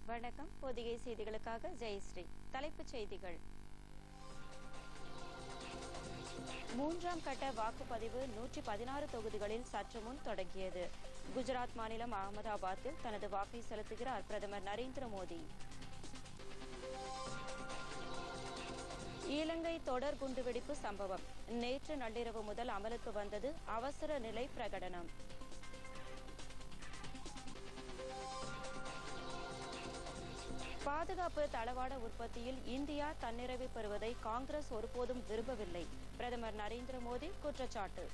வணக்கம். பொதிகை செய்திகளுக்காக ஜெயஸ்ரீ. தலைப்புச் செய்திகள். மூன்றாம் கட்ட வாக்குப்பதிவு 116 தொகுதிகளில் சற்று முன் தொடங்கியது. குஜராத் மாநிலம் அகமதாபாத்தில் தனது வாக்கை செலுத்துகிறார் பிரதமர் நரேந்திர மோடி. இலங்கை தொடர் குண்டுவெடிப்பு சம்பவம். நேற்று நள்ளிரவு முதல் அமலுக்கு வந்தது அவசர நிலை பிரகடனம். பாதுகாப்பு தளவாட உற்பத்தியில் இந்தியா தன்னிறைவு பெறுவதை காங்கிரஸ் ஒருபோதும் விரும்பவில்லை. பிரதமர் நரேந்திர மோடி குற்றச்சாட்டு.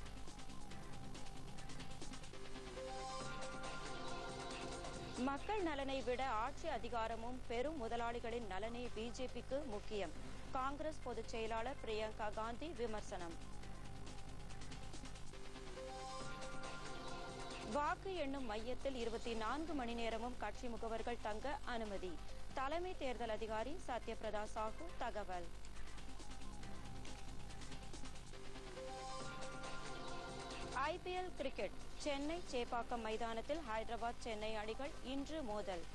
மக்கள் நலனை விட ஆட்சி அதிகாரமும் பெரும் முதலாளிகளின் நலனே பிஜேபிக்கு முக்கியம். காங்கிரஸ் பொதுச் செயலாளர் பிரியங்கா காந்தி விமர்சனம். வாக்கு எண்ணும் மையத்தில் 24 மணி நேரமும் கட்சி முகவர்கள் தங்க அனுமதி. தலைமை தேர்தல் அதிகாரி சத்யபிரதா சாஹூ தகவல். IPL cricket. சென்னை சேப்பாக்கம் மைதானத்தில் ஹைதராபாத் சென்னை அணிகள் இன்று மோதல்.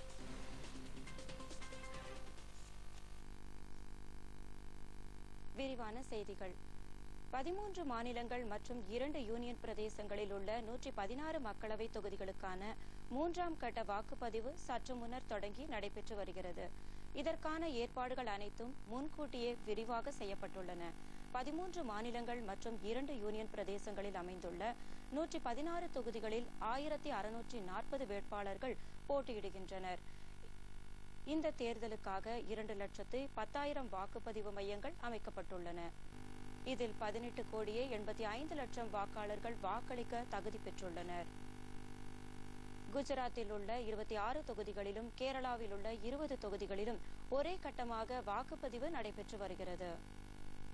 விரிவான செய்திகள். 13 மாநிலங்கள் மற்றும் 2 யூனியன் பிரதேசங்களில் உள்ள 116 மக்களவை தொகுதிகளுக்கான மூன்றாம் கட்ட வாக்குப்பதிவு சற்று முன்னர் தொடங்கி நடைபெற்று வருகிறது. இதற்கான ஏற்பாடுகள் அனைத்தும் முன்கூட்டியே விரிவாக செய்யப்பட்டுள்ளன. 13 மாநிலங்கள் மற்றும் 2 யூனியன் பிரதேசங்களில் அமைந்துள்ள 116 தொகுதிகளில் 1640 வேட்பாளர்கள் போட்டியிடுகின்றனர். இந்த தேர்தலுக்காக 2,10,000 வாக்குப்பதிவு மையங்கள் அமைக்கப்பட்டுள்ளன. இதில் 18,85,00,000 வாக்காளர்கள் வாக்களிக்க தகுதி பெற்றுள்ளனர். குஜராத்தில் உள்ள 26 தொகுதிகளிலும் கேரளாவில் உள்ள 20 தொகுதிகளிலும் ஒரே கட்டமாக வாக்குப்பதிவு நடைபெற்று வருகிறது.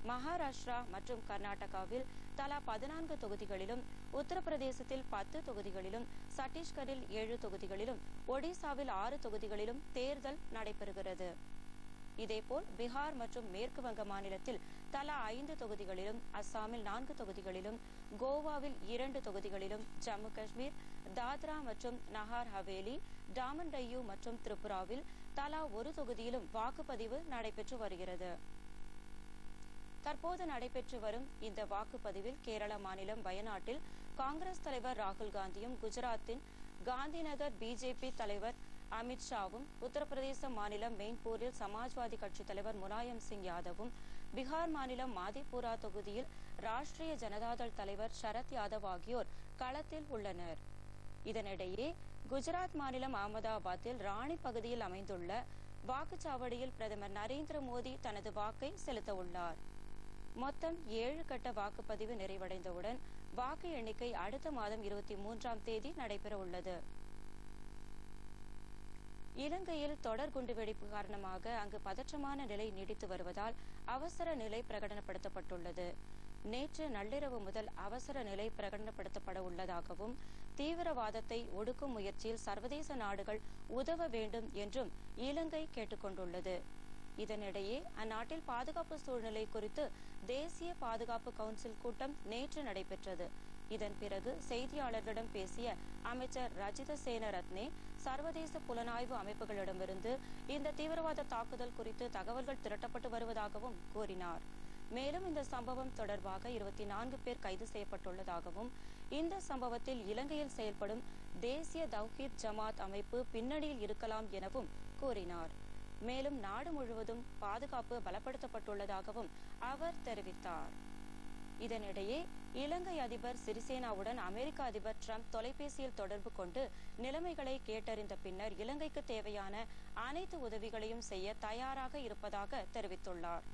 மகாராஷ்டிரா மற்றும் கர்நாடகாவில் தலா 14 தொகுதிகளிலும், உத்தரப்பிரதேசத்தில் 10 தொகுதிகளிலும், சத்தீஸ்கரில் 7 தொகுதிகளிலும், ஒடிசாவில் 6 தொகுதிகளிலும் தேர்தல் நடைபெறுகிறது. இதேபோல் பீகார் மற்றும் மேற்கு வங்க மாநிலத்தில் தலா 5 தொகுதிகளிலும், அஸ்ஸாமில் 4 தொகுதிகளிலும், கோவாவில் 2 தொகுதிகளிலும், ஜம்மு காஷ்மீர், தாத்ரா மற்றும் நகார் ஹவேலி, டாமன் டையூ மற்றும் திரிபுராவில் தலா 1 தொகுதியிலும் வாக்குப்பதிவு நடைபெற்று வருகிறது. தற்போது நடைபெற்று வரும் இந்த வாக்குப்பதிவில் கேரள மாநிலம் வயநாட்டில் காங்கிரஸ் தலைவர் ராகுல் காந்தியும், குஜராத்தின் காந்திநகர் பிஜேபி தலைவர் அமித்ஷாவும், உத்தரப்பிரதேச மாநிலம் மெயின்பூரில் சமாஜ்வாதி கட்சி தலைவர் முலாயம் சிங் யாதவும், பீகார் மாநிலம் மாதேபுரா தொகுதியில் ராஷ்டிரிய ஜனதாதள் தலைவர் சரத் யாதவ் ஆகியோர் களத்தில் உள்ளனர். இதனிடையே குஜராத் மாநிலம் அகமதாபாத்தில் ராணி பகுதியில் அமைந்துள்ள வாக்குச்சாவடியில் பிரதமர் நரேந்திர மோடி தனது வாக்கை செலுத்த உள்ளார். மொத்தம் 7 கட்ட வாக்குப்பதிவு நிறைவடைந்தவுடன் வாக்கு எண்ணிக்கை அடுத்த மாதம் 23ஆம் தேதி நடைபெற உள்ளது. இலங்கையில் தொடர் குண்டுவெடிப்பு காரணமாக அங்கு பதற்றமான நிலை நீடித்து வருவதால் அவசர நிலை பிரகடனப்படுத்தப்பட்டுள்ளது. நேற்று நள்ளிரவு முதல் அவசர நிலை பிரகடனப்படுத்தப்பட உள்ளதாகவும், தீவிரவாதத்தை ஒடுக்கும் முயற்சியில் சர்வதேச நாடுகள் உதவ வேண்டும் என்றும் இலங்கை கேட்டுக் கொண்டுள்ளது. இதனிடையே அந்நாட்டில் பாதுகாப்பு சூழ்நிலை குறித்து தேசிய பாதுகாப்பு கவுன்சில் கூட்டம் நேற்று நடைபெற்றது. இதன் பிறகு செய்தியாளர்களிடம் பேசிய அமைச்சர் ரஜித சேனரத்னே, சர்வதேச புலனாய்வு அமைப்புகளிடமிருந்து இந்த தீவிரவாத தாக்குதல் குறித்து தகவல்கள் திரட்டப்பட்டு வருவதாகவும் கூறினார். மேலும் இந்த சம்பவம் தொடர்பாக 24 பேர் கைது செய்யப்பட்டுள்ளதாகவும், இந்த சம்பவத்தில் இலங்கையில் செயல்படும் தேசிய தவ்ஹீத் ஜமாத் அமைப்பு பின்னணியில் இருக்கலாம் எனவும் கூறினார். மேலும் நாடு முழுவதும் பாதுகாப்பு பலப்படுத்தப்பட்டுள்ளதாகவும் அவர் தெரிவித்தார். இதனிடையே இலங்கை அதிபர் சிறிசேனாவுடன் அமெரிக்க அதிபர் டிரம்ப் தொலைபேசியில் தொடர்பு கொண்டு நிலைமைகளை கேட்டறிந்த பின்னர் இலங்கைக்கு தேவையான அனைத்து உதவிகளையும் செய்ய தயாராக இருப்பதாக தெரிவித்துள்ளார்.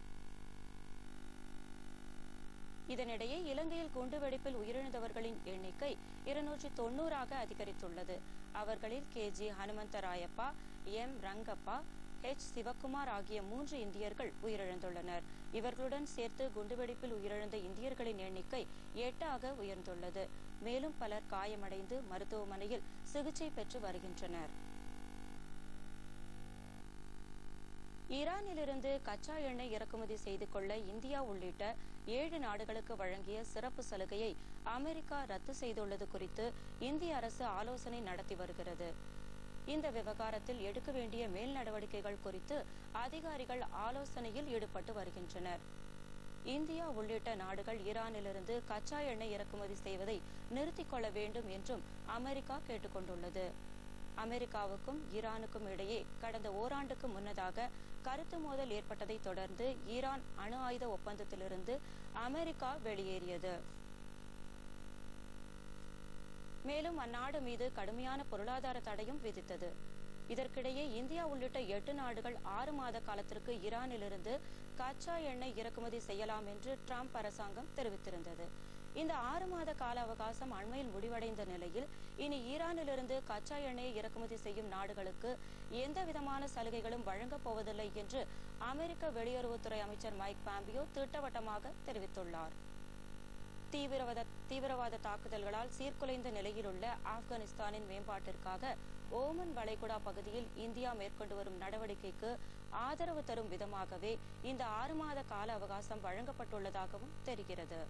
இதனிடையே இலங்கையில் குண்டுவெடிப்பில் உயிரிழந்தவர்களின் எண்ணிக்கை 290ஆக அதிகரித்துள்ளது. அவர்களில் KG ஹனுமந்தராயப்பா, M Rangappa, H Sivakumar ஆகிய 3 இந்தியர்கள் உயிரிழந்துள்ளனர். இவர்களுடன் சேர்த்து குண்டுவெடிப்பில் உயிரிழந்த இந்தியர்களின் எண்ணிக்கை 8ஆக உயர்ந்துள்ளது. மேலும் பலர் காயமடைந்து மருத்துவமனையில் சிகிச்சை பெற்று வருகின்றனர். ஈரானிலிருந்து கச்சா எண்ணெய் இறக்குமதி செய்து கொள்ள இந்தியா உள்ளிட்ட 7 நாடுகளுக்கு வழங்கிய சிறப்பு சலுகையை அமெரிக்கா ரத்து செய்துள்ளது குறித்து இந்திய அரசு ஆலோசனை நடத்தி வருகிறது. இந்த விவகாரத்தில் எடுக்க வேண்டிய மேல் நடவடிக்கைகள் குறித்து அதிகாரிகள் ஆலோசனையில் ஈடுபட்டு வருகின்றனர். இந்தியா உள்ளிட்ட நாடுகள் ஈரானிலிருந்து கச்சா எண்ணெய் இறக்குமதி செய்வதை நிறுத்திக் கொள்ள வேண்டும் என்றும் அமெரிக்கா கேட்டுக் கொண்டுள்ளது. அமெரிக்காவுக்கும் ஈரானுக்கும் இடையே கடந்த ஓராண்டுக்கு முன்னதாக கருத்து மோதல் ஏற்பட்டதை தொடர்ந்து ஈரான் அணு ஆயுத ஒப்பந்தத்திலிருந்து அமெரிக்கா வெளியேறியது. மேலும் அந்நாடு மீது கடுமையான பொருளாதார தடையும் விதித்தது. இதற்கிடையே இந்தியா உள்ளிட்ட 8 நாடுகள் 6 மாத காலத்திற்கு ஈரானிலிருந்து கச்சா எண்ணெய் இறக்குமதி செய்யலாம் என்று டிரம்ப் அரசாங்கம் தெரிவித்திருந்தது. இந்த 6 மாத கால அவகாசம் அண்மையில் முடிவடைந்த நிலையில் இனி ஈரானிலிருந்து கச்சா எண்ணெயை இறக்குமதி செய்யும் நாடுகளுக்கு எந்த விதமான சலுகைகளும் வழங்கப் போவதில்லை என்று அமெரிக்க வெளியுறவுத்துறை அமைச்சர் மைக் பாம்பியோ திட்டவட்டமாக தெரிவித்துள்ளார். தீவிரவாத தாக்குதல்களால் சீர்குலைந்த நிலையில் உள்ள ஆப்கானிஸ்தானின் மேம்பாட்டிற்காக ஓமன் வளைகுடா பகுதியில் இந்தியா மேற்கொண்டு வரும் நடவடிக்கைக்கு ஆதரவு தரும் விதமாகவே இந்த 6 மாத கால அவகாசம் வழங்கப்பட்டுள்ளதாகவும் தெரிகிறது.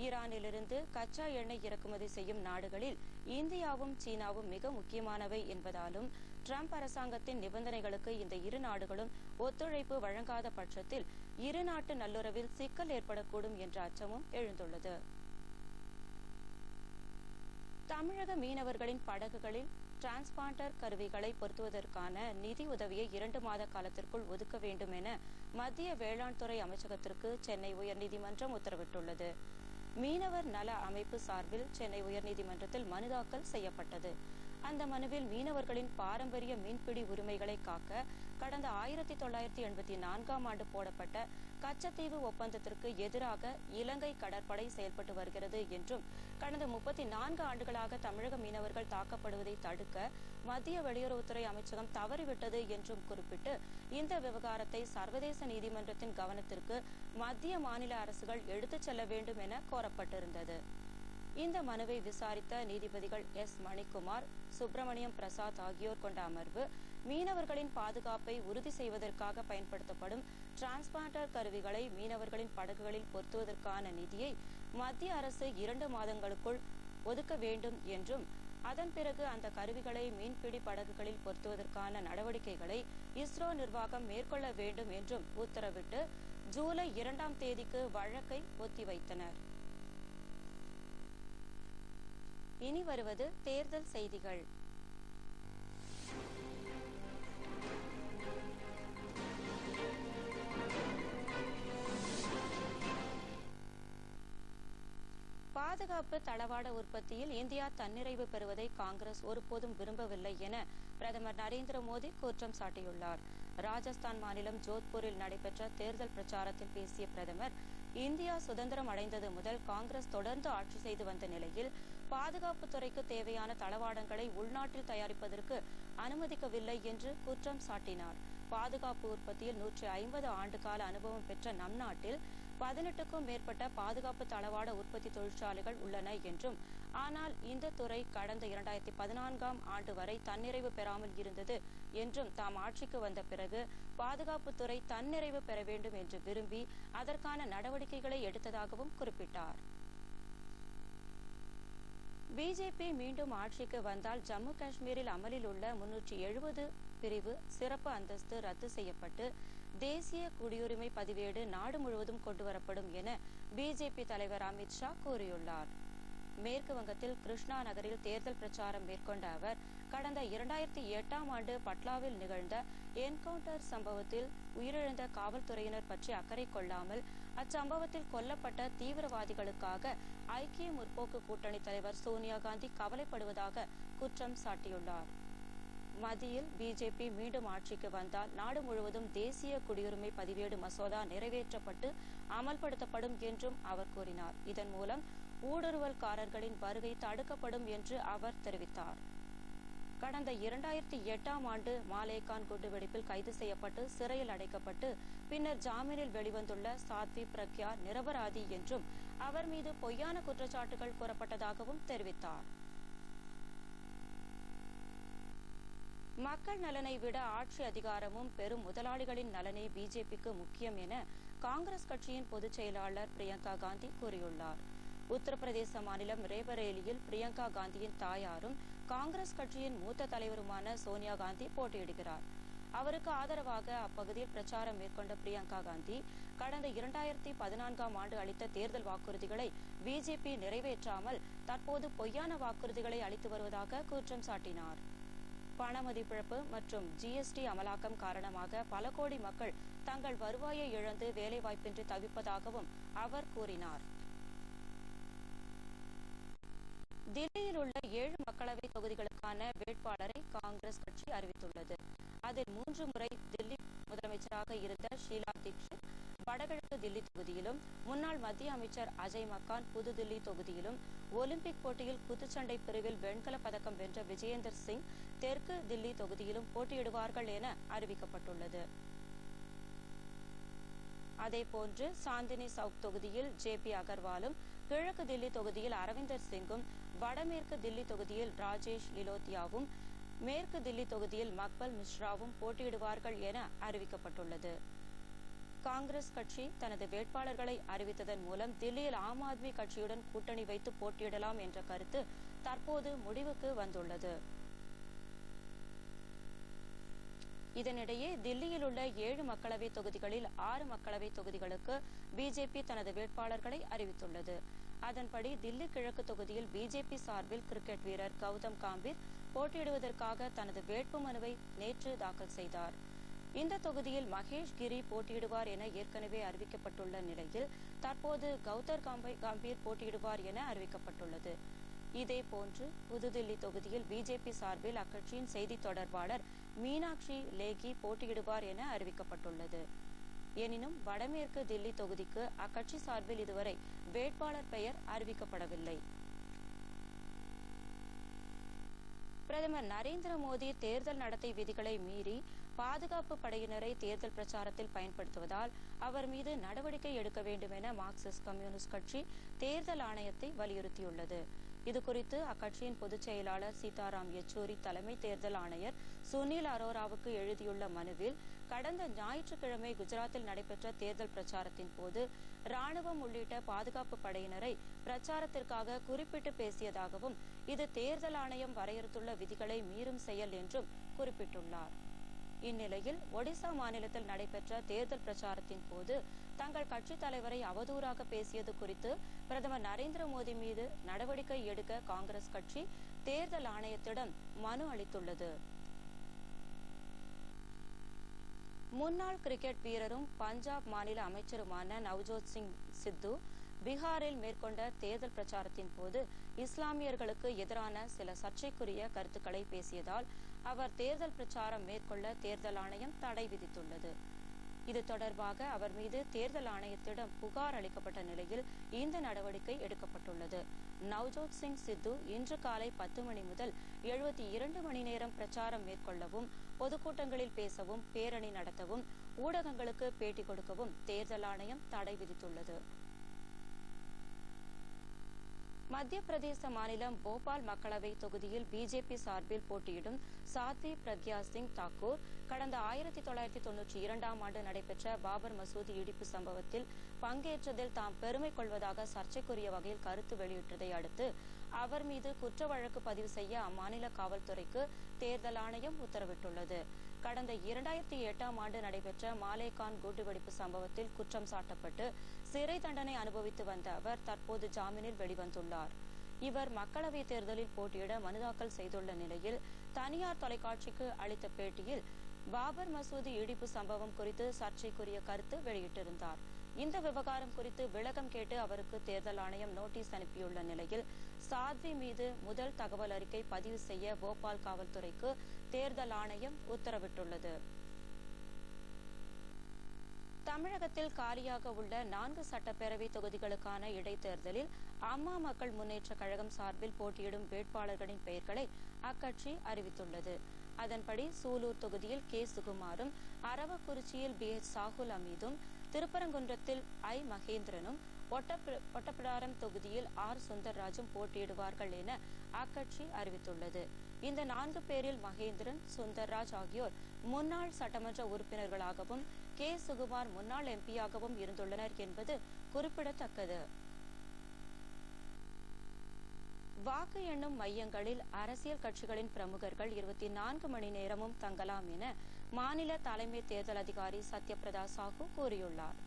ஈரானிலிருந்து கச்சா எண்ணெய் இறக்குமதி செய்யும் நாடுகளில் இந்தியாவும் சீனாவும் மிக முக்கியமானவை என்பதாலும் டிரம்ப் அரசாங்கத்தின் நிபந்தனைகளுக்கு இந்த இரு நாடுகளும் ஒத்துழைப்பு வழங்காத பட்சத்தில் இரு நாட்டு நல்லுறவில் சிக்கல் ஏற்படக்கூடும் என்ற அச்சமும் எழுந்துள்ளது. தமிழக மீனவர்களின் படகுகளில் டிரான்ஸ்பாண்டர் கருவிகளை பொருத்துவதற்கான நிதி உதவியை 2 மாத காலத்திற்குள் ஒதுக்க வேண்டும் என மத்திய வேளாண் துறை அமைச்சகத்திற்கு சென்னை உயர்நீதிமன்றம் உத்தரவிட்டுள்ளது. மீனவர் நல அமைப்பு சார்பில் சென்னை உயர்நீதிமன்றத்தில் மனு தாக்கல் செய்யப்பட்டது. அந்த மனுவில் மீனவர்களின் பாரம்பரிய மீன்பிடி உரிமைகளை காக்க கடந்த 1984ஆம் ஆண்டு போடப்பட்ட கச்சத்தீவு ஒப்பந்தத்திற்கு எதிராக இலங்கை கடற்படை செயல்பட்டு வருகிறது என்றும் கடந்த 34 ஆண்டுகளாக தமிழக மீனவர்கள் தாக்கப்படுவதை தடுக்க மத்திய வெளியுறவுத்துறை அமைச்சகம் தவறிவிட்டது என்றும் குறிப்பிட்டு இந்த விவகாரத்தை சர்வதேச நீதிமன்றத்தின் கவனத்திற்கு மத்திய மாநில அரசுகள் எடுத்துச் செல்ல வேண்டும் என கோரப்பட்டிருந்தது. இந்த மனுவை விசாரித்த நீதிபதிகள் எஸ். மணிக்குமார், சுப்பிரமணியம் பிரசாத் ஆகியோர் கொண்ட அமர்வு மீனவர்களின் பாதுகாப்பை உறுதி செய்வதற்காக பயன்படுத்தப்படும் டிரான்ஸ்பாண்டர் கருவிகளை மீனவர்களின் படகுகளில் பொருத்துவதற்கான நிதியை மத்திய அரசு 2 மாதங்களுக்குள் ஒதுக்க வேண்டும் என்றும் அதன் பிறகு அந்த கருவிகளை மீன்பிடி படகுகளில் பொருத்துவதற்கான நடவடிக்கைகளை இஸ்ரோ நிர்வாகம் மேற்கொள்ள வேண்டும் என்றும் உத்தரவிட்டு ஜூலை 2ஆம் தேதிக்கு வழக்கை ஒத்திவைத்தனர். இனி வருவது தேர்தல் செய்திகள். பாதுகாப்பு தளவாட உற்பத்தியில் இந்தியா தன்னிறைவு பெறுவதை காங்கிரஸ் ஒருபோதும் விரும்பவில்லை என பிரதமர் நரேந்திர மோடி குற்றம் சாட்டியுள்ளார். ராஜஸ்தான் மாநிலம் ஜோத்பூரில் நடைபெற்ற தேர்தல் பிரச்சாரத்தில் பேசிய பிரதமர், இந்தியா சுதந்திரம் அடைந்தது முதல் காங்கிரஸ் தொடர்ந்து ஆட்சி செய்து வந்த நிலையில் பாதுகாப்பு துறைக்கு தேவையான தளவாடங்களை உள்நாட்டில் தயாரிப்பதற்கு அனுமதிக்கவில்லை என்று குற்றம் சாட்டினார். பாதுகாப்பு உற்பத்தியில் 150 ஆண்டு கால அனுபவம் பெற்ற நம் நாட்டில் 18க்கும் மேற்பட்ட பாதுகாப்பு தளவாட உற்பத்தி தொழிற்சாலைகள் உள்ளன என்றும், ஆனால் இந்த துறை கடந்த 2014ஆம் ஆண்டு வரை தன்னிறைவு பெறாமல் இருந்தது என்றும், தாம் ஆட்சிக்கு வந்த பிறகு பாதுகாப்புத்துறை தன்னிறைவு பெற வேண்டும் என்று விரும்பி அதற்கான நடவடிக்கைகளை எடுத்ததாகவும் குறிப்பிட்டார். பிஜேபி மீண்டும் ஆட்சிக்கு வந்தால் ஜம்மு காஷ்மீரில் அமலில் உள்ள 370 பிரிவு சிறப்பு அந்தஸ்து ரத்து செய்யப்பட்டு தேசிய குடியுரிமை பதிவேடு நாடு முழுவதும் கொண்டுவரப்படும் என பிஜேபி தலைவர் அமித் ஷா கூறியுள்ளார். மேற்கு வங்கத்தில் கிருஷ்ணா நகரில் தேர்தல் பிரச்சாரம் மேற்கொண்ட அவர், கடந்த 2008ஆம் ஆண்டு பட்லாவில் நிகழ்ந்த என்கவுண்டர் சம்பவத்தில் உயிரிழந்த காவல்துறையினர் பற்றி அக்கறை கொள்ளாமல் அச்சம்பவத்தில் கொல்லப்பட்ட தீவிரவாதிகளுக்காக ஐக்கிய முற்போக்கு கூட்டணி தலைவர் சோனியா காந்தி கவலைப்படுவதாக குற்றம் சாட்டியுள்ளார். மத்தியில் பிஜேபி மீண்டும் ஆட்சிக்கு வந்தால் நாடு முழுவதும் தேசிய குடியுரிமை பதிவேடு மசோதா நிறைவேற்றப்பட்டு அமல்படுத்தப்படும் என்றும் அவர் கூறினார். இதன் மூலம் ஊடுருவல்காரர்களின் வருகை தடுக்கப்படும் என்று அவர் தெரிவித்தார். கடந்த 2008ஆம் ஆண்டு மாலேகான் குண்டுவெடிப்பில் கைது செய்யப்பட்டு சிறையில் அடைக்கப்பட்டு பின்னர் ஜாமீனில் வெளிவந்துள்ள சாத்வி பிரக்யா நிரபராதி என்றும் அவர் மீது பொய்யான குற்றச்சாட்டுகள் கூறப்பட்டதாகவும் தெரிவித்தார். மக்கள் நலனை விட ஆட்சி அதிகாரமும் பெரும் முதலாளிகளின் நலனே பிஜேபிக்கு முக்கியம் என காங்கிரஸ் கட்சியின் பொதுச் செயலாளர் பிரியங்கா காந்தி கூறியுள்ளார். உத்தரப்பிரதேச மாநிலம் ரேபரேலியில் பிரியங்கா காந்தியின் தாயாரும் காங்கிரஸ் கட்சியின் மூத்த தலைவருமான சோனியா காந்தி போட்டியிடுகிறார். அவருக்கு ஆதரவாக அப்பகுதியில் பிரச்சாரம் மேற்கொண்ட பிரியங்கா காந்தி கடந்த 2014ஆம் ஆண்டு அளித்த தேர்தல் வாக்குறுதிகளை பிஜேபி நிறைவேற்றாமல் தற்போது பொய்யான வாக்குறுதிகளை அளித்து வருவதாக குற்றம் சாட்டினார். பண மதிப்பிழப்பு மற்றும் ஜிஎஸ்டி அமலாக்கம் காரணமாக பல கோடி மக்கள் தங்கள் வருவாயை இழந்து வேலைவாய்ப்பின்றி தவிப்பதாகவும் அவர் கூறினார். தில்லியில் உள்ள 7 மக்களவை தொகுதிகளுக்கான வேட்பாளரை காங்கிரஸ் கட்சி அறிவித்துள்ளது. அதில் 3 முறை தில்லி முதலமைச்சராக இருந்த ஷீலா தீட்சித் வடகிழக்கு தில்லி தொகுதியிலும், முன்னாள் மத்திய அமைச்சர் அஜய் மக்கான் புதுதில்லி தொகுதியிலும், ஒலிம்பிக் போட்டியில் குத்துச்சண்டை பிரிவில் வெண்கலப் பதக்கம் வென்ற விஜயேந்தர் சிங் தெற்கு தில்லி தொகுதியிலும் போட்டியிடுவார்கள் என அறிவிக்கப்பட்டுள்ளது. அதேபோன்று சாந்தினி சவுக் தொகுதியில் ஜே.பி. அகர்வாலும், கிழக்கு தில்லி தொகுதியில் அரவிந்தர் சிங்கும், வடமேற்கு தில்லி தொகுதியில் ராஜேஷ் லிலோத்தியாவும், மேற்கு தில்லி தொகுதியில் மக்பல் மிஸ்ராவும் போட்டியிடுவார்கள் என அறிவிக்கப்பட்டுள்ளது. காங்கிரஸ் கட்சி தனது வேட்பாளர்களை அறிவித்ததன் மூலம் தில்லியில் ஆம் ஆத்மி கட்சியுடன் கூட்டணி வைத்து போட்டியிடலாம் என்ற கருத்து தற்போது முடிவுக்கு வந்துள்ளது. இதனிடையே தில்லியில் உள்ள 7 மக்களவை தொகுதிகளில் 6 மக்களவை தொகுதிகளுக்கு பிஜேபி தனது வேட்பாளர்களை அறிவித்துள்ளது. அதன்படி தில்லி கிழக்கு தொகுதியில் பிஜேபி சார்பில் கிரிக்கெட் வீரர் கௌதம் காம்பீர் போட்டியிடுவதற்காக தனது வேட்புமனுவை நேற்று தாக்கல் செய்தார். இந்த தொகுதியில் மகேஷ் கிரி போட்டியிடுவார் என ஏற்கனவே அறிவிக்கப்பட்டுள்ள நிலையில் தற்போது கௌதம் காம்பீர் போட்டியிடுவார் என அறிவிக்கப்பட்டுள்ளது. இதேபோன்று புதுதில்லி தொகுதியில் பிஜேபி சார்பில் அக்கட்சியின் செய்தி தொடர்பாளர் மீனாட்சி லேகி போட்டியிடுவார் என அறிவிக்கப்பட்டுள்ளது. எனினும் வடமேற்கு தில்லி தொகுதிக்கு அக்கட்சி சார்பில் இதுவரை வேட்பாளர் பெயர் அறிவிக்கப்படவில்லை. பிரதமர் நரேந்திர மோடி தேர்தல் நடத்தை விதிகளை மீறி பாதுகாப்பு படையினரை தேர்தல் பிரச்சாரத்தில் பயன்படுத்துவதால் அவர் மீது நடவடிக்கை எடுக்க வேண்டும் என மார்க்சிஸ்ட் கம்யூனிஸ்ட் கட்சி தேர்தல் ஆணையத்தை வலியுறுத்தியுள்ளது. இதுகுறித்து அக்கட்சியின் பொதுச் செயலாளர் சீதாராம் யெச்சூரி தலைமை தேர்தல் ஆணையர் சுனில் அரோராவுக்கு எழுதியுள்ள மனுவில் கடந்த ஞாயிற்றுக்கிழமை குஜராத்தில் நடைபெற்ற தேர்தல் பிரச்சாரத்தின் போது ராணுவம் உள்ளிட்ட பாதுகாப்பு படையினரை பிரச்சாரத்திற்காக குறிப்பிட்டு பேசியதாகவும் இது தேர்தல் ஆணையம் வரையறுத்துள்ள விதிகளை மீறும் செயல் என்றும் குறிப்பிட்டுள்ளார். இந்நிலையில் ஒடிசா மாநிலத்தில் நடைபெற்ற தேர்தல் பிரச்சாரத்தின் போது தங்கள் கட்சித் தலைவரை அவதூறாக பேசியது குறித்து பிரதமர் நரேந்திர மோடி மீது நடவடிக்கை எடுக்க காங்கிரஸ் கட்சி தேர்தல் ஆணையத்திடம் மனு அளித்துள்ளது. முன்னாள் கிரிக்கெட் வீரரும் பஞ்சாப் மாநில அமைச்சருமான நவ்ஜோத் சிங் சித்து பீகாரில் மேற்கொண்ட தேர்தல் பிரச்சாரத்தின் போது இஸ்லாமியர்களுக்கு எதிரான சில சர்ச்சைக்குரிய கருத்துக்களை பேசியதால் அவர் தேர்தல் பிரச்சாரம் மேற்கொள்ள தேர்தல் ஆணையம் தடை விதித்துள்ளது. இது தொடர்பாக அவர் மீது தேர்தல் ஆணையத்திடம் புகார் அளிக்கப்பட்ட நிலையில் இந்த நடவடிக்கை எடுக்கப்பட்டுள்ளது. நவ்ஜோத் சிங் சித்து இன்று காலை 10 மணி முதல் 72 மணி நேரம் பிரச்சாரம் மேற்கொள்ளவும், பொதுக்கூட்டங்களில் பேசவும், பேரணி நடத்தவும், ஊடகங்களுக்கு பேட்டி கொடுக்கவும் தேர்தல் ஆணையம் தடை விதித்துள்ளது. மத்திய பிரதேச மாநிலம் போபால் மக்களவை தொகுதியில் பிஜேபி சார்பில் போட்டியிடும் சாத்வி பிரக்யா சிங் தாக்கூர் கடந்த 1992ஆம் ஆண்டு நடைபெற்ற பாபர் மசூதி இடிப்பு சம்பவத்தில் பங்கேற்றதில் தாம் பெருமை கொள்வதாக சர்ச்சைக்குரிய வகையில் கருத்து வெளியிட்டதை அடுத்து அவர் மீது குற்ற வழக்கு பதிவு செய்ய அம்மாநில காவல்துறைக்கு தேர்தல் ஆணையம் உத்தரவிட்டுள்ளது. கடந்த 2008ஆம் ஆண்டு நடைபெற்ற மாலேகான் குண்டுவெடிப்பு சம்பவத்தில் குற்றம் சாட்டப்பட்டு சிறை தண்டனை அனுபவித்து வந்த அவர் தற்போது ஜாமீனில் வெளிவந்துள்ளார். இவர் மக்களவைத் தேர்தலில் போட்டியிட மனு தாக்கல் செய்துள்ள நிலையில் தனியார் தொலைக்காட்சிக்கு அளித்த பேட்டியில் பாபர் மசூதி இடிப்பு சம்பவம் குறித்து சர்ச்சைக்குரிய கருத்து வெளியிட்டிருந்தார். இந்த விவகாரம் குறித்து விளக்கம் கேட்டு அவருக்கு தேர்தல் ஆணையம் நோட்டீஸ் அனுப்பியுள்ள நிலையில் சாத்வி மீது முதல் தகவல் அறிக்கை பதிவு செய்ய போபால் காவல்துறைக்கு தேர்தல் ஆணையம் உத்தரவிட்டுள்ளது. தமிழகத்தில் காலியாக உள்ள 4 சட்டப்பேரவை தொகுதிகளுக்கான இடைத்தேர்தலில் அம்மா மக்கள் முன்னேற்ற கழகம் சார்பில் போட்டியிடும் வேட்பாளர்களின் பெயர்களை அக்கட்சி அறிவித்துள்ளது. அதன்படி சூலூர் தொகுதியில் கே. சுகுமாரும், அரவக்குறிச்சியில் பி.எச். சாகுல் அமீதும், திருப்பரங்குன்றத்தில் ஐ. மகேந்திரனும், ஒட்டப்பிடாரம் தொகுதியில் ஆர். சுந்தர்ராஜும் போட்டியிடுவார்கள் என அக்கட்சி அறிவித்துள்ளது. இந்த 4 பேரில் மகேந்திரன், சுந்தர்ராஜ் ஆகியோர் முன்னாள் சட்டமன்ற உறுப்பினர்களாகவும் கே. சுகுமார் முன்னாள் எம்பியாகவும் இருந்துள்ளனர் என்பது குறிப்பிடத்தக்கது. வாக்கு எண்ணும் மையங்களில் அரசியல் கட்சிகளின் பிரமுகர்கள் 24 மணி நேரமும் தங்கலாம் என மாநில தலைமை தேர்தல் அதிகாரி சத்யபிரதா சாஹூ கூறியுள்ளார்.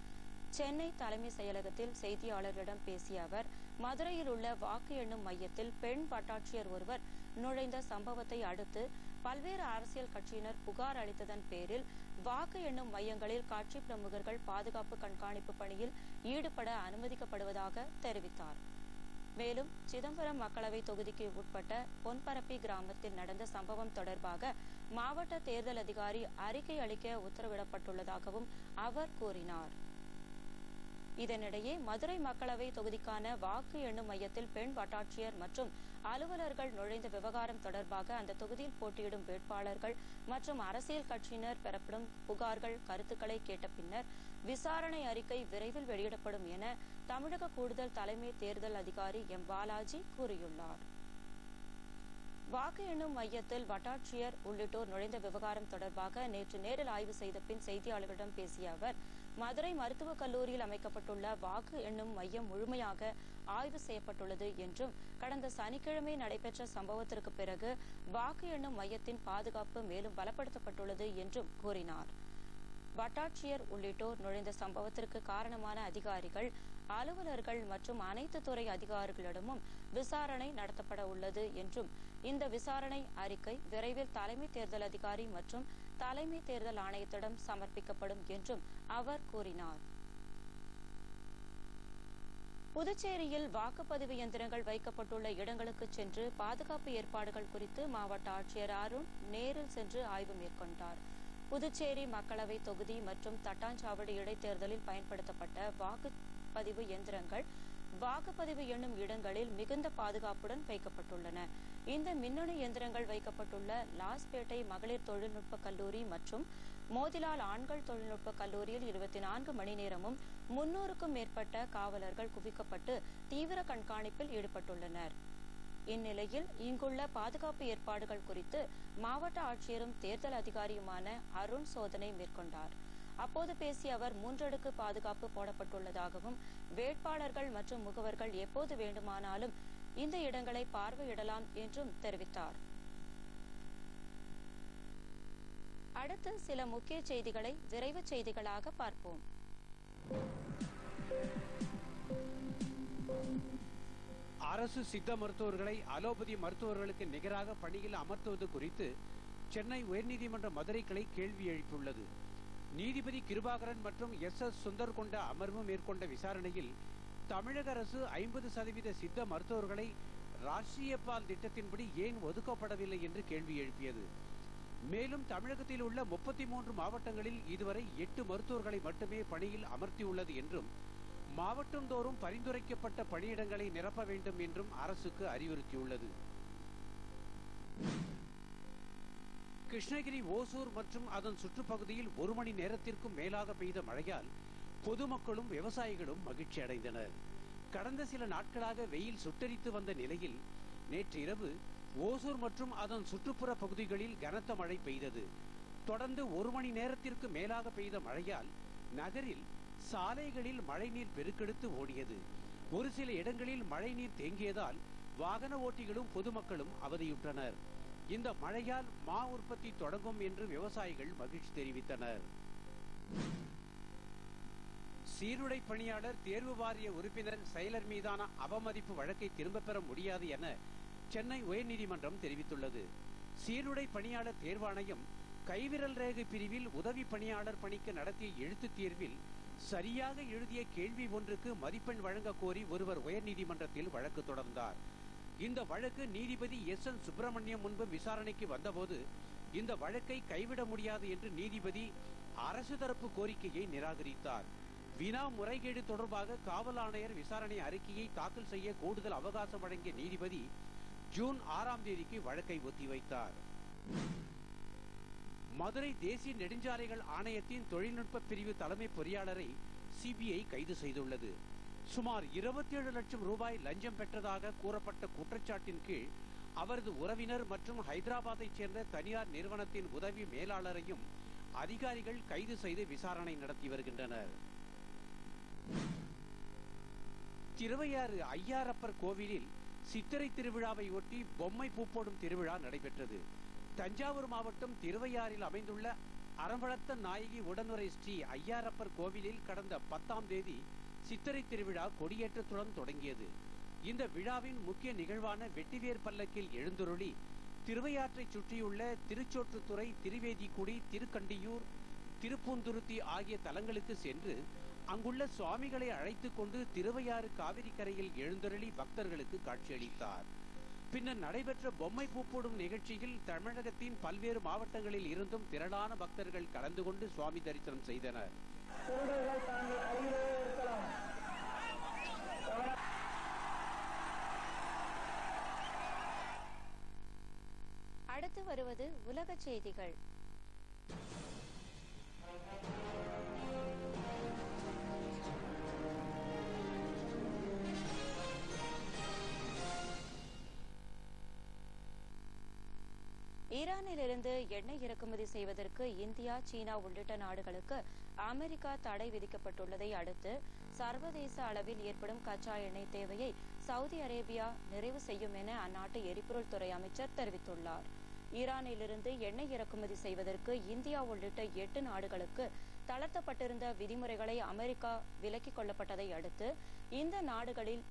சென்னை தலைமை செயலகத்தில் செய்தியாளர்களிடம் பேசிய அவர், மதுரையில் உள்ள வாக்கு எண்ணும் மையத்தில் பெண் வட்டாட்சியர் ஒருவர் நுழைந்த சம்பவத்தை அடுத்து பல்வேறு அரசியல் கட்சியினர் புகார் அளித்ததன் பேரில் வாக்கு எண்ணும் மையங்களில் கட்சி பிரமுகர்கள் பாதுகாப்பு கண்காணிப்பு பணியில் ஈடுபட அனுமதிக்கப்படுவதாக தெரிவித்தார். மேலும் சிதம்பரம் மக்களவை தொகுதிக்கு உட்பட்ட பொன்பரப்பி கிராமத்தில் நடந்த சம்பவம் தொடர்பாக மாவட்ட தேர்தல் அதிகாரி அறிக்கை அளிக்க உத்தரவிடப்பட்டுள்ளதாகவும் அவர் கூறினார். இதனிடையே மதுரை மக்களவை தொகுதிக்கான வாக்கு எண்ணும் மையத்தில் பெண் வட்டாட்சியர் மற்றும் அலுவலர்கள் நுழைந்த விவகாரம் தொடர்பாக அந்த தொகுதியில் போட்டியிடும் வேட்பாளர்கள் மற்றும் அரசியல் கட்சியினர் பெறப்படும் புகார்கள், கருத்துக்களை கேட்ட பின்னர் விசாரணை அறிக்கை விரைவில் வெளியிடப்படும் என தமிழக கூடுதல் தலைமை தேர்தல் அதிகாரி எம். பாலாஜி கூறியுள்ளார். வாக்கு எண்ணும் மையத்தில் வட்டாட்சியர் உள்ளிட்டோர் நுழைந்த விவகாரம் தொடர்பாக நேற்று நேரில் ஆய்வு செய்த பின் செய்தியாளர்களிடம் பேசிய அவர், மதுரை மருத்துவக் கல்லூரியில் அமைக்கப்பட்டுள்ள வாக்கு எண்ணும் மையம் முழுமையாக ஆய்வு செய்யப்பட்டுள்ளது என்றும், கடந்த சனிக்கிழமை நடைபெற்ற சம்பவத்திற்கு பிறகு வாக்கு எண்ணும் மையத்தின் பாதுகாப்பு மேலும் பலப்படுத்தப்பட்டுள்ளது என்றும் கூறினார். வட்டாட்சியர் உள்ளிட்டோர் நுழைந்த சம்பவத்திற்கு காரணமான அதிகாரிகள், அலுவலர்கள் மற்றும் அனைத்து துறை அதிகாரிகளிடமும் விசாரணை நடத்தப்பட உள்ளது என்றும், இந்த விசாரணை அறிக்கை விரைவில் தலைமை தேர்தல் அதிகாரி மற்றும் தலைமை தேர்தல் ஆணையத்திடம் சமர்ப்பிக்கப்படும் என்றும் அவர் கூறினார். புதுச்சேரியில் வாக்குப்பதிவு இயந்திரங்கள் வைக்கப்பட்டுள்ள இடங்களுக்கு சென்று பாதுகாப்பு ஏற்பாடுகள் குறித்து மாவட்ட ஆட்சியர் அருண் நேரில் சென்று ஆய்வு மேற்கொண்டார். புதுச்சேரி மக்களவை தொகுதி மற்றும் தட்டாஞ்சாவடி இடைத்தேர்தலில் பயன்படுத்தப்பட்ட வாக்குப்பதிவு இயந்திரங்கள் வாக்குப்பதிவு எண்ணும் இடங்களில் மிகுந்த பாதுகாப்புடன் வைக்கப்பட்டுள்ளன. இந்த மின்னணு இயந்திரங்கள் வைக்கப்பட்டுள்ள லாஸ்பேட்டை மகளிர் தொழில்நுட்ப கல்லூரி மற்றும் மோதிலால் ஆண்கள் தொழில்நுட்ப கல்லூரியில் 24 மணி நேரமும் 300க்கும் மேற்பட்ட காவலர்கள் குவிக்கப்பட்டு தீவிர கண்காணிப்பில் ஈடுபட்டுள்ளனர். இந்நிலையில் இங்குள்ள பாதுகாப்பு ஏற்பாடுகள் குறித்து மாவட்ட ஆட்சியரும் தேர்தல் அதிகாரியுமான அருண் சோதனை மேற்கொண்டார். அப்போது பேசிய அவர், 3 அடுக்கு பாதுகாப்பு போடப்பட்டுள்ளதாகவும், வேட்பாளர்கள் மற்றும் முகவர்கள் எப்போது வேண்டுமானாலும் இந்த இடங்களை பார்வையிடலாம் என்றும் தெரிவித்தார். அடுத்து சில முக்கிய செய்திகளை விரைவு செய்திகளாக பார்ப்போம். அரசு சித்த மருத்துவர்களை அலோபதி மருத்துவர்களுக்கு நிகராக பணியில் அமர்த்துவது குறித்து சென்னை உயர்நீதிமன்ற மதுரை கிளை கேள்வி எழுப்பியுள்ளது. நீதிபதி கிருபாகரன் மற்றும் எஸ். சுந்தர் கொண்ட அமர்வு மேற்கொண்ட விசாரணையில் தமிழக அரசு 50% சித்த மருத்துவர்களை ராஷ்டிரிய பால் திட்டத்தின்படி ஏன் ஒதுக்கப்படவில்லை என்று கேள்வி எழுப்பியது. மேலும் தமிழகத்தில் உள்ள 33 மாவட்டங்களில் இதுவரை 8 மருத்துவர்களை மட்டுமே பணியில் அமர்த்தியுள்ளது என்றும், மாவட்டந்தோறும் பரிந்துரைக்கப்பட்ட பணியிடங்களை நிரப்ப வேண்டும் என்றும் அரசுக்கு அறிவுறுத்தியுள்ளது. கிருஷ்ணகிரி, ஓசூர் மற்றும் அதன் சுற்றுப்பகுதியில் 1 மணி நேரத்திற்கும் மேலாக பெய்த மழையால் பொதுமக்களும் விவசாயிகளும் மகிழ்ச்சி அடைந்தனர். கடந்த சில நாட்களாக வெயில் சுட்டெரித்து வந்த நிலையில் நேற்று இரவு ஓசூர் மற்றும் அதன் சுற்றுப்புற பகுதிகளில் கனத்த மழை பெய்தது. தொடர்ந்து 1 மணி நேரத்திற்கு மேலாக பெய்த மழையால் நகரில் சாலைகளில் மழைநீர் பெருக்கெடுத்து ஓடியது. ஒரு சில இடங்களில் மழைநீர் தேங்கியதால் வாகன ஓட்டிகளும் பொதுமக்களும் அவதியுற்றனர். இந்த மழையால் மா உற்பத்தி தொடங்கும் என்று விவசாயிகள் மகிழ்ச்சி தெரிவித்தனர். சீருடை பணியாளர் தேர்வு வாரிய உறுப்பினர் செயலர் மீதான அவமதிப்பு வழக்கை திரும்பப் பெற முடியாது என சென்னை உயர்நீதிமன்றம் தெரிவித்துள்ளது. சீருடை பணியாளர் தேர்வாணையம் கைவிரல் ரேகை பிரிவில் உதவி பணியாளர் பணிக்கு நடத்திய எழுத்துத் தேர்வில் சரியாக எழுதிய கேள்வி ஒன்றுக்கு மதிப்பெண் வழங்க கோரி ஒருவர் உயர்நீதிமன்றத்தில் வழக்கு தொடர்ந்தார். இந்த வழக்கு நீதிபதி எஸ். என். சுப்பிரமணியம் முன்பு விசாரணைக்கு வந்தபோது இந்த வழக்கை கைவிட முடியாது என்று நீதிபதி அரசு தரப்பு கோரிக்கையை நிராகரித்தார். வினா முறைகேடு தொடர்பாக காவல் ஆணையர் விசாரணை அறிக்கையை தாக்கல் செய்ய கூடுதல் அவகாசம் வழங்கிய நீதிபதி ஜூன் 6ஆம் தேதிக்கு வழக்கை ஒத்திவைத்தார். மதுரை தேசிய நெடுஞ்சாலைகள் ஆணையத்தின் தொழில்நுட்ப பிரிவு தலைமை பொறியாளரை சிபிஐ கைது செய்துள்ளது. சுமார் 27 லட்சம் ரூபாய் லஞ்சம் பெற்றதாக கூறப்பட்ட குற்றச்சாட்டின் கீழ் அவரது உறவினர் மற்றும் ஹைதராபாத்தைச் சேர்ந்த தனியார் நிறுவனத்தின் உதவி மேலாளரையும் அதிகாரிகள் கைது செய்து விசாரணை நடத்தி வருகின்றனர். திருவையாறு ஐயாரப்பர் கோவிலில் சித்திரை திருவிழாவை ஒட்டி பொம்மை பூ போடும் திருவிழா நடைபெற்றது. தஞ்சாவூர் மாவட்டம் திருவையாறில் அமைந்துள்ள அறம்பளத்த நாயகி உடனுறை ஸ்ரீ ஐயாரப்பர் கோவிலில் கடந்த 10ஆம் தேதி சித்திரை திருவிழா கொடியேற்றத்துடன் தொடங்கியது. இந்த விழாவின் முக்கிய நிகழ்வான வெட்டிவேர் பல்லக்கில் எழுந்தருளி திருவையாற்றை சுற்றியுள்ள திருச்சோற்றுத்துறை, திருவேதிக்குடி, திருக்கண்டியூர், திருப்பூந்துருத்தி ஆகிய தலங்களுக்கு சென்று அங்குள்ள சுவாமிகளை அழைத்துக் கொண்டு திருவையாறு காவிரி கரையில் எழுந்தருளி பக்தர்களுக்கு காட்சியளித்தார். பின்னர் நடைபெற்ற பொம்மை பூ போடும் நிகழ்ச்சியில் தமிழகத்தின் பல்வேறு மாவட்டங்களில் இருந்தும் திரளான பக்தர்கள் கலந்து கொண்டு சுவாமி தரிசனம் செய்தனர். அடுத்து வருவது உலக செய்திகள். ஈரானிலிருந்து எண்ணெய் இறக்குமதி செய்வதற்கு இந்தியா, சீனா உள்ளிட்ட நாடுகளுக்கு அமெரிக்கா தடை விதிக்கப்பட்டுள்ளதை அடுத்து சர்வதேச அளவில் ஏற்படும் கச்சா எண்ணெய் தேவையை சவுதி அரேபியா நிறைவு செய்யும் என அந்நாட்டு எரிபொருள் துறை அமைச்சர் தெரிவித்துள்ளார். ஈரானிலிருந்து எண்ணெய் இறக்குமதி செய்வதற்கு இந்தியா உள்ளிட்ட 8 நாடுகளுக்கு தளர்த்தப்பட்டிருந்த விதிமுறைகளை அமெரிக்கா விலக்கிக் கொள்ளப்பட்டதை அடுத்து இந்த நாடுகளில்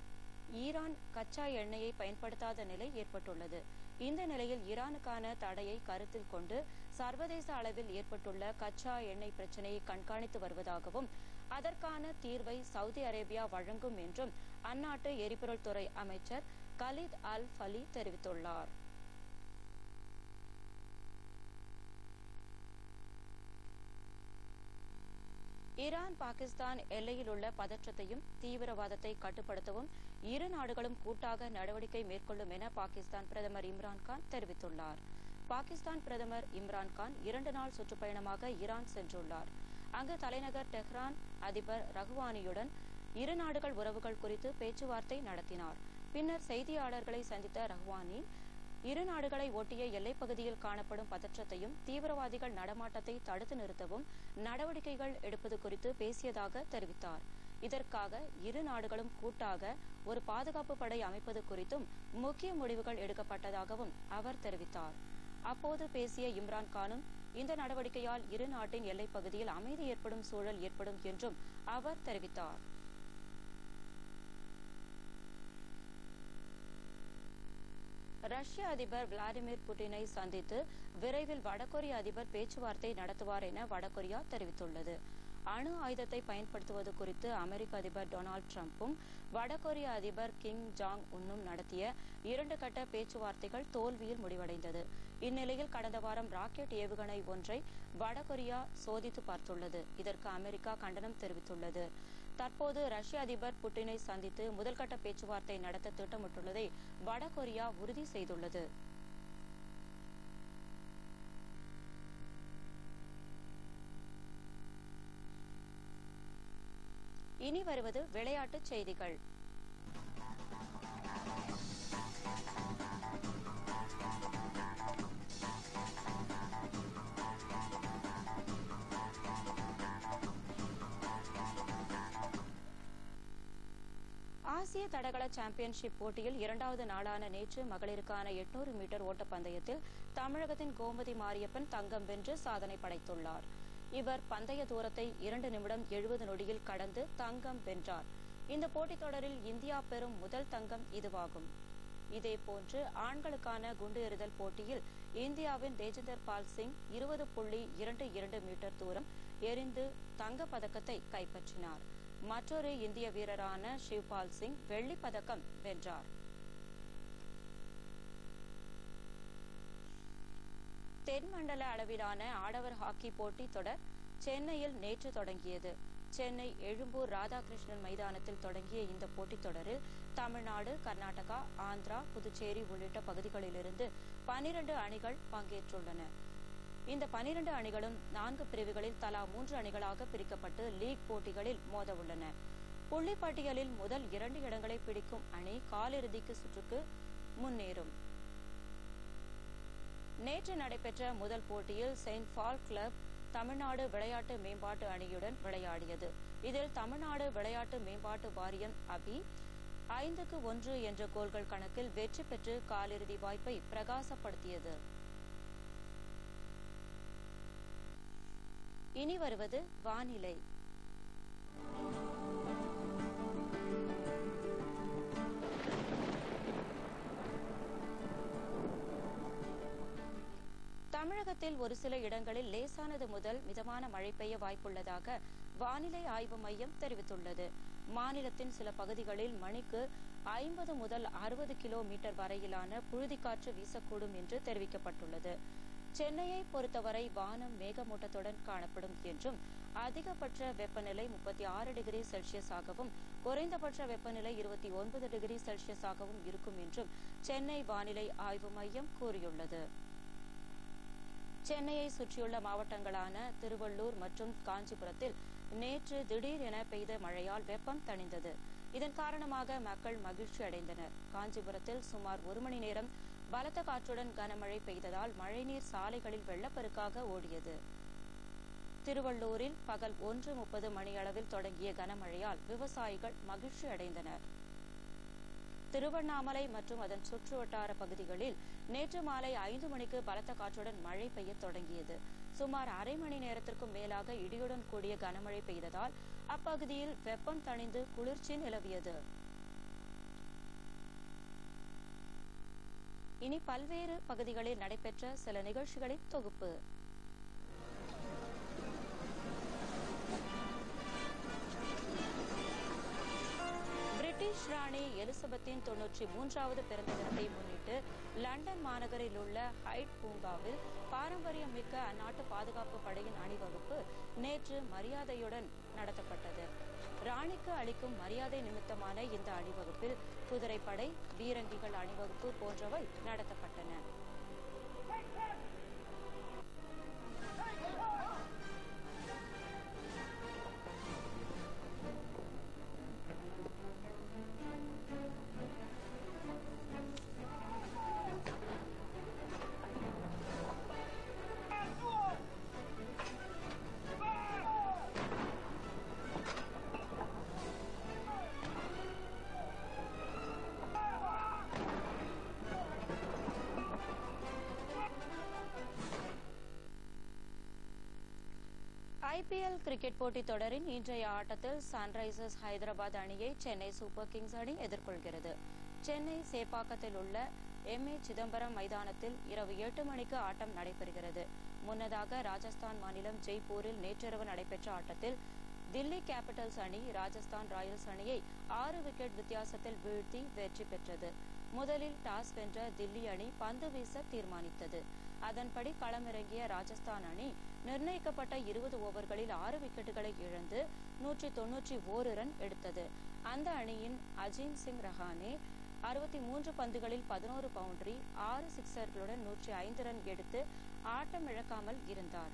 ஈரான் கச்சா எண்ணெயை பயன்படுத்தாத நிலை ஏற்பட்டுள்ளது. இந்த நிலையில் ஈரானுக்கான தடையை கருத்தில் கொண்டு சர்வதேச அளவில் ஏற்பட்டுள்ள கச்சா எண்ணெய் பிரச்சினையை கண்காணித்து வருவதாகவும் அதற்கான தீர்வை சவுதி அரேபியா வழங்கும் என்றும் அந்நாட்டு எரிபொருள் துறை அமைச்சர் கலீத் அல் ஃபலி தெரிவித்துள்ளார். ஈரான் பாகிஸ்தான் எல்லையில் உள்ள பதற்றத்தையும் தீவிரவாதத்தை கட்டுப்படுத்தவும் இரு நாடுகளும் கூட்டாக நடவடிக்கை மேற்கொள்ளும் என பாகிஸ்தான் பிரதமர் இம்ரான்கான் தெரிவித்துள்ளார். பாகிஸ்தான் பிரதமர் இம்ரான்கான் 2 நாள் சுற்றுப்பயணமாக ஈரான் சென்றுள்ளார். அங்கு தலைநகர் டெஹ்ரான் அதிபர் ரஹ்வானியுடன் இரு நாடுகள் உறவுகள் குறித்து பேச்சுவார்த்தை நடத்தினார். பின்னர் செய்தியாளர்களை சந்தித்த ரஹ்வானி இரு நாடுகளை ஒட்டிய எல்லைப் பகுதியில் காணப்படும் பதற்றத்தையும் தீவிரவாதிகள் நடமாட்டத்தை தடுத்து நிறுத்தவும் நடவடிக்கைகள் எடுப்பது குறித்து பேசியதாக தெரிவித்தார். இதற்காக இரு நாடுகளும் கூட்டாக ஒரு பாதுகாப்பு படை அமைப்பது குறித்தும் முக்கிய முடிவுகள் எடுக்கப்பட்டதாகவும் அவர் தெரிவித்தார். அப்போது பேசிய இம்ரான்கானும் இந்த நடவடிக்கையால் இரு நாட்டின் எல்லைப் பகுதியில் அமைதி ஏற்படும் சூழல் ஏற்படும் என்றும் அவர் தெரிவித்தார். ரஷ்ய அதிபர் விளாடிமிர் புட்டினை சந்தித்து விரைவில் வடகொரிய அதிபர் பேச்சுவார்த்தை நடத்துவார் என வடகொரியா தெரிவித்துள்ளது. அணு ஆயுதத்தை பயன்படுத்துவது குறித்து அமெரிக்க அதிபர் டொனால்டு டிரம்பும் வடகொரிய அதிபர் கிம் ஜாங் உன்னும் நடத்திய 2 கட்ட பேச்சுவார்த்தைகள் தோல்வியில் முடிவடைந்தது. இந்நிலையில் கடந்த வாரம் ராக்கெட் ஏவுகணை ஒன்றை வடகொரியா சோதித்து பார்த்துள்ளது. இதற்கு அமெரிக்கா கண்டனம் தெரிவித்துள்ளது. தற்போது ரஷ்ய அதிபர் புட்டினை சந்தித்து முதல்கட்ட பேச்சுவார்த்தை நடத்த திட்டமிட்டுள்ளதை வடகொரியா உறுதி செய்துள்ளது. இனி வருவது விளையாட்டுச் செய்திகள். ஆசிய தடகள சாம்பியன்ஷிப் போட்டியில் 2வது நாளான நேற்று மகளிருக்கான 800 மீட்டர் ஓட்டப்பந்தயத்தில் தமிழகத்தின் கோமதி மாரியப்பன் தங்கம் வென்று சாதனை படைத்துள்ளார். இவர் பந்தய தூரத்தை 2 நிமிடம் 70 நொடியில் கடந்து தங்கம் வென்றார். இந்த போட்டித் தொடரில் இந்தியா பெறும் முதல் தங்கம் இதுவாகும். இதேபோன்று ஆண்களுக்கான குண்டு எறிதல் போட்டியில் இந்தியாவின் தேஜிந்தர் பால் சிங் 20.22 மீட்டர் தூரம் எறிந்து தங்கப் பதக்கத்தை கைப்பற்றினார். மற்றொரு இந்திய வீரரான ஷிவ்பால் சிங் வெள்ளிப் பதக்கம் வென்றார். தென்மண்டல அளவிலான ஆடவர் ஹாக்கி போட்டி தொடர் சென்னையில் நேற்று தொடங்கியது. சென்னை எழும்பூர் ராதாகிருஷ்ணன் மைதானத்தில் தொடங்கிய இந்த போட்டித் தொடரில் தமிழ்நாடு, கர்நாடகா, ஆந்திரா, புதுச்சேரி உள்ளிட்ட பகுதிகளிலிருந்து 12 அணிகள் பங்கேற்றுள்ளன. இந்த 12 அணிகளும் 4 பிரிவுகளில் தலா 3 அணிகளாக பிரிக்கப்பட்டு லீக் போட்டிகளில் மோத உள்ளன. புள்ளிப்பட்டியலில் முதல் 2 இடங்களை பிடிக்கும் அணி காலிறுதிக்கு சுற்றுக்கு முன்னேறும். நேற்று நடைபெற்ற முதல் போட்டியில் செயின்ட் பால் கிளப் தமிழ்நாடு விளையாட்டு மேம்பாட்டு அணியுடன் விளையாடியது. இதில் தமிழ்நாடு விளையாட்டு மேம்பாட்டு வாரியம் அபி 5-1 என்ற கோல்கள் கணக்கில் வெற்றி பெற்று காலிறுதி வாய்ப்பை பிரகாசப்படுத்தியது. இனி வருவது வானிலை. தமிழகத்தில் ஒரு சில இடங்களில் லேசானது முதல் மிதமான மழை பெய்ய வாய்ப்புள்ளதாக வானிலை ஆய்வு மையம் தெரிவித்துள்ளது. மாநிலத்தின் சில பகுதிகளில் மணிக்கு 50 முதல் 60 கிலோமீட்டர் வரையிலான புழுதிக்காற்று வீசக்கூடும் என்று தெரிவிக்கப்பட்டுள்ளது. சென்னையை பொறுத்தவரை வானம் மேகமூட்டத்துடன் காணப்படும் என்றும் அதிகபட்ச வெப்பநிலை 36 டிகிரி செல்சியஸாகவும் குறைந்தபட்ச வெப்பநிலை 29 டிகிரி செல்சியஸாகவும் இருக்கும் என்றும் சென்னை வானிலை ஆய்வு மையம் கூறியுள்ளது. சென்னையை சுற்றியுள்ள மாவட்டங்களான திருவள்ளூர் மற்றும் காஞ்சிபுரத்தில் நேற்று திடீரென பெய்த மழையால் வெப்பம் தணிந்தது. இதன் காரணமாக மக்கள் மகிழ்ச்சி அடைந்தனர். காஞ்சிபுரத்தில் சுமார் 1 மணி நேரம் பலத்த காற்றுடன் கனமழை பெய்ததால் மழைநீர் சாலைகளில் வெள்ளப்பெருக்காக ஓடியது. திருவள்ளூரில் பகல் 1:30 மணியளவில் தொடங்கிய கனமழையால் விவசாயிகள் மகிழ்ச்சி அடைந்தனர். திருவண்ணாமலை மற்றும் அதன் சுற்றுவட்டார பகுதிகளில் நேற்று மாலை 5 மணிக்கு பலத்த காற்றுடன் மழை பெய்ய தொடங்கியது. சுமார் அரை மணி நேரத்திற்கும் மேலாக இடியுடன் கூடிய கனமழை பெய்ததால் அப்பகுதியில் வெப்பம் தணிந்து குளிர்ச்சி நிலவியது. இனி பல்வேறு பகுதிகளில் நடைபெற்ற சில நிகழ்ச்சிகளின் தொகுப்பு. பிரிட்டிஷ் ராணி எலிசபெத்தின் 93வது பிறந்த தினத்தை முன்னிட்டு லண்டன் மாநகரில் உள்ள ஹைட் பூங்காவில் பாரம்பரியம் மிக்க அந்நாட்டு பாதுகாப்பு படையின் அணிவகுப்பு நேற்று மரியாதையுடன் நடத்தப்பட்டது. ராணிக்கு அளிக்கும் மரியாதை நிமித்தமான இந்த அணிவகுப்பில் குதிரைப்படை, பீரங்கிகள் அணிவகுப்பு போன்றவை நடத்தப்பட்டன. IPL கிரிக்கெட் போட்டித் தொடரின் இன்றைய ஆட்டத்தில் சன்ரைசர்ஸ் ஹைதராபாத் அணியை சென்னை சூப்பர் கிங்ஸ் அணி எதிர்கொள்கிறது. சென்னை சேப்பாக்கத்தில் உள்ள MA சிதம்பரம் மைதானத்தில் இரவு 8 மணிக்கு ஆட்டம் நடைபெறுகிறது. முன்னதாக ராஜஸ்தான் மாநிலம் ஜெய்ப்பூரில் நேற்றிரவு நடைபெற்ற ஆட்டத்தில் தில்லி கேபிட்டல்ஸ் அணி ராஜஸ்தான் ராயல்ஸ் அணியை 6 விக்கெட் வித்தியாசத்தில் வீழ்த்தி வெற்றி பெற்றது. முதலில் டாஸ் வென்ற தில்லி அணி பந்து வீச தீர்மானித்தது. அதன்படி களமிறங்கிய ராஜஸ்தான் அணி நிர்ணயிக்கப்பட்ட 20 ஓவர்களில் 6 விக்கெட்டுகளை இழந்து 191 ரன் எடுத்தது. அந்த அணியின் அஜீம் சிங் ரஹானே 63 பந்துகளில் 11 பவுண்டரி, 6 சிக்சர்களுடன் 105 ரன் எடுத்து ஆட்டமிழக்காமல் இருந்தார்.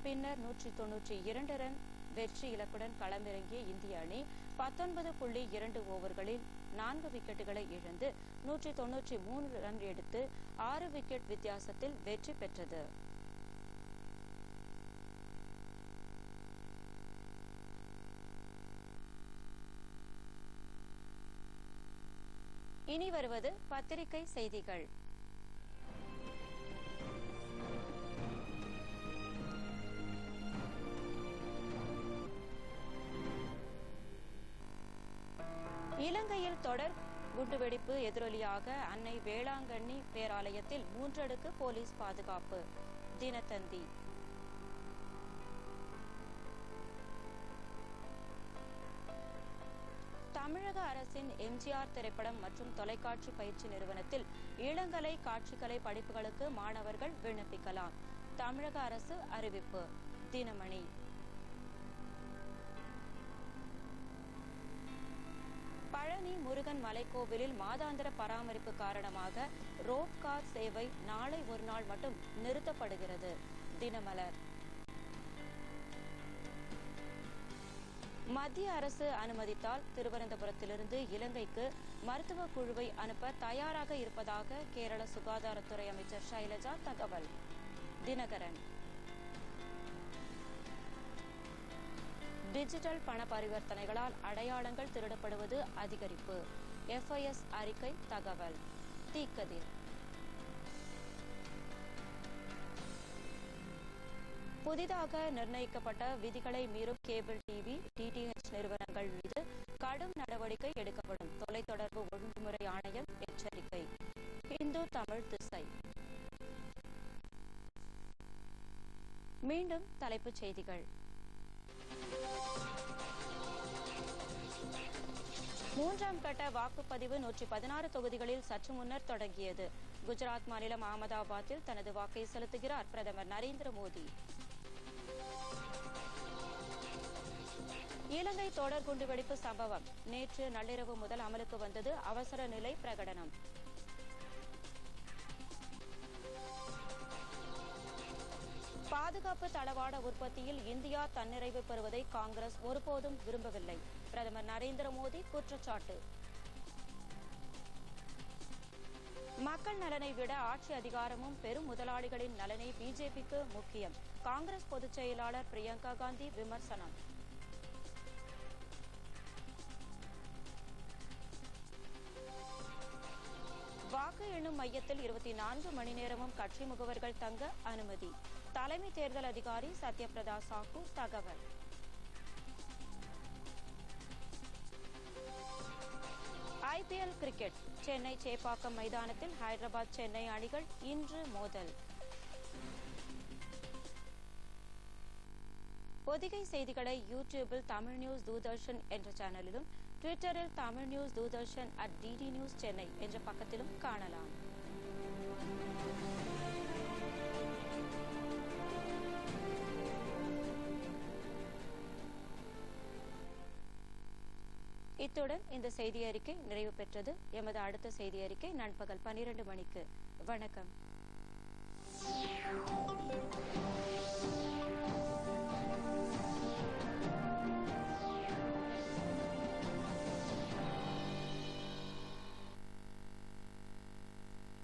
பின்னர் 192 ரன் வெற்றி இலக்குடன் களமிறங்கிய இந்திய அணி 19.2 ஓவர்களில் 4 விக்கெட்டுகளை இழந்து 193 ரன் எடுத்து 6 விக்கெட் வித்தியாசத்தில் வெற்றி பெற்றது. இனி வருவது பத்திரிகை செய்திகள். இலங்கையில் தொடர் குண்டுவெடிப்பு எதிரொலியாக அன்னை வேளாங்கண்ணி பேராலயத்தில் 3 அடுக்கு போலீஸ் பாதுகாப்பு. தினத்தந்தி. தமிழக அரசின் எம்ஜிஆர் திரைப்படம் மற்றும் தொலைக்காட்சி பயிற்சி நிறுவனத்தில் இளங்கலை காட்சிக்கலை படிப்புகளுக்கு மாணவர்கள் விண்ணப்பிக்கலாம். தமிழக அரசு அறிவிப்பு. தினமணி. பழனி முருகன் மலைக்கோவிலில் மாதாந்திர பராமரிப்பு காரணமாக ரோப் கார் சேவை நாளை ஒரு நாள் மட்டும் நிறுத்தப்படுகிறது. தினமலர். மத்திய அரசு அனுமதித்தால் திருவனந்தபுரத்திலிருந்து இலங்கைக்கு மருத்துவ குழுவை அனுப்ப தயாராக இருப்பதாக கேரள சுகாதாரத்துறை அமைச்சர் ஷைலஜா தகவல். தினகரன். டிஜிட்டல் பண பரிவர்த்தனைகளால் அடையாளங்கள் திருடப்படுவது அதிகரிப்பு. FIS அறிக்கை தகவல். தீக்கதிர். புதிதாக நிர்ணயிக்கப்பட்ட விதிகளை மீறும் கேபிள் டிவி, DTH நிறுவனங்கள் மீது கடும் நடவடிக்கை எடுக்கப்படும். தொலைத்தொடர்பு ஒழுங்குமுறை ஆணையம் எச்சரிக்கை. இந்து தமிழ் திசை. மீண்டும் தலைப்புச் செய்திகள். மூன்றாம் கட்ட வாக்குப்பதிவு 116 தொகுதிகளில் சற்று முன்னர் தொடங்கியது. குஜராத் மாநிலம் அகமதாபாத்தில் தனது வாக்கை செலுத்துகிறார் பிரதமர் நரேந்திர மோடி. இலங்கை தொடர் குண்டுவெடிப்பு சம்பவம் நேற்று நள்ளிரவு முதல் அமலுக்கு வந்தது அவசர நிலை பிரகடனம். பாதுகாப்பு தளவாட உற்பத்தியில் இந்தியா தன்னிறைவு பெறுவதை காங்கிரஸ் ஒருபோதும் விரும்பவில்லை. பிரதமர் நரேந்திர மோடி குற்றச்சாட்டு. மக்கள் நலனை விட ஆட்சி அதிகாரமும் பெரும் முதலாளிகளின் நலனை பிஜேபிக்கு முக்கியம். காங்கிரஸ் பொதுச் செயலாளர் பிரியங்கா காந்தி விமர்சனம். வாக்கு எண்ணும் மையத்தில் 24 மணி நேரமும் கட்சி முகவர்கள் தங்க அனுமதி. தலைமை தேர்தல் அதிகாரி சத்யபிரதா சாஹூ தகவல். IPL cricket. சென்னை சேப்பாக்கம் மைதானத்தில் ஹைதராபாத் சென்னை அணிகள் இன்று மோதல். பொதிகை செய்திகளை யூடியூபில் தமிழ் நியூஸ் தூர்தர்ஷன் என்ற சேனலிலும், ட்விட்டரில் Tamil news Doordarshan @DD news Chennai என்ற பக்கத்திலும் காணலாம். இத்துடன் இந்த செய்தி அறிக்கை நிறைவு பெற்றது. எமது அடுத்த செய்தி அறிக்கை நண்பகல் 12 மணிக்கு. வணக்கம்.